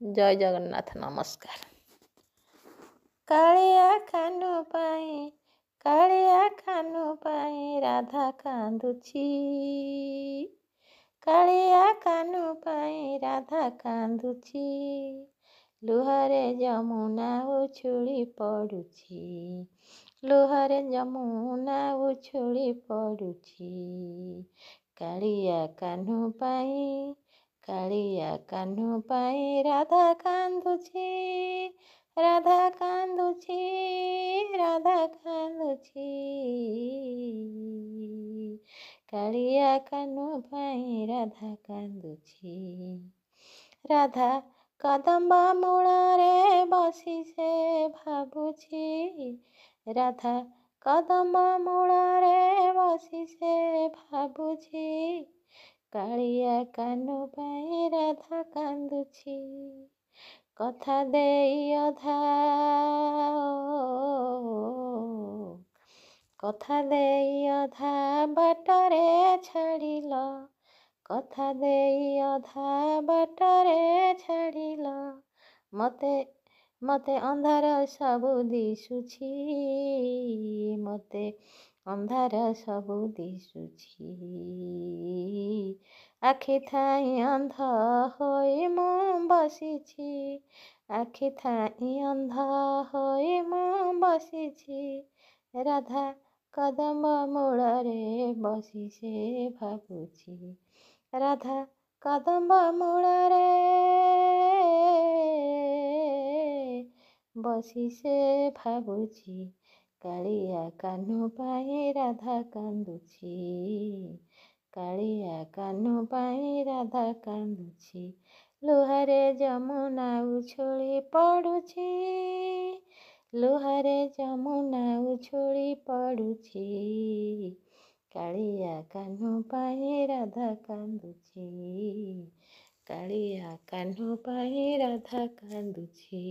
ଜୟ ଜଗନ୍ନାଥ ନମସ୍କାର। କାଳିଆ କାହ୍ନୁ ପାଇଁ କାଳିଆ କାହ୍ନୁ ପାଇଁ ରାଧା କାନ୍ଦୁଛି। କାଳିଆ କାହ୍ନୁ ପାଇଁ ରାଧା କାନ୍ଦୁଛି। ଲୁହରେ ଯମୁନା ଉଛୁଳି ପଡ଼ୁଛି। ଲୁହରେ ଯମୁନା ଉଛୁଳି ପଡ଼ୁଛି। କାଳିଆ କାହ୍ନୁ ପାଇଁ କାଳିଆ କାହ୍ନୁ ପାଇଁ ରାଧା କାନ୍ଦୁଛି। ରାଧା କାନ୍ଦୁଛି। ରାଧା କାନ୍ଦୁଛି। କାଳିଆ କାହ୍ନୁ ପାଇଁ ରାଧା କାନ୍ଦୁଛି। ରାଧା କଦମ୍ବ ମୂଳରେ ବସି ସେ ଭାବୁଛି। ରାଧା କଦମ୍ବ ମୂଳରେ ବସି ସେ ଭାବୁଛି। କାଳିଆ କାହ୍ନୁ ପାଇଁ ରାଧା କାନ୍ଦୁଛି। କଥା ଦେଇ ଅଧା କଥା ଦେଇ ଅଧା ବାଟରେ ଛାଡ଼ିଲ। କଥା ଦେଇ ଅଧା ବାଟରେ ଛାଡ଼ିଲ। ମତେ ଅନ୍ଧାର ସବୁ ଦିଶୁଛି। ମତେ ଅନ୍ଧାର ସବୁ ଦିଶୁଛି। ଆଖି ଥାଇ ଅନ୍ଧ ହୋଇ ମୁଁ ବସିଛି। ଆଖି ଥାଇ ଅନ୍ଧ ହୋଇ ମୁଁ ବସିଛି। ରାଧା କଦମ୍ବ ମୂଳରେ ବସି ସେ ଭାବୁଛି। ରାଧା କଦମ୍ବ ମୂଳରେ ବସି ସେ ଭାବୁଛି। କାଳିଆ କାହ୍ନୁ ପାଇଁ ରାଧା କାନ୍ଦୁଛି। କାଳିଆ କାହ୍ନୁ ପାଇଁ ରାଧା କାନ୍ଦୁଛି। ଲୁହରେ ଯମୁନା ଉଛୁଳି ପଡ଼ୁଛି। ଲୁହରେ ଯମୁନା ଉଛୁଳି ପଡ଼ୁଛି। କାଳିଆ କାହ୍ନୁ ପାଇଁ ରାଧା କାନ୍ଦୁଛି। କାଳିଆ କାହ୍ନୁ ପାଇଁ ରାଧା କାନ୍ଦୁଛି।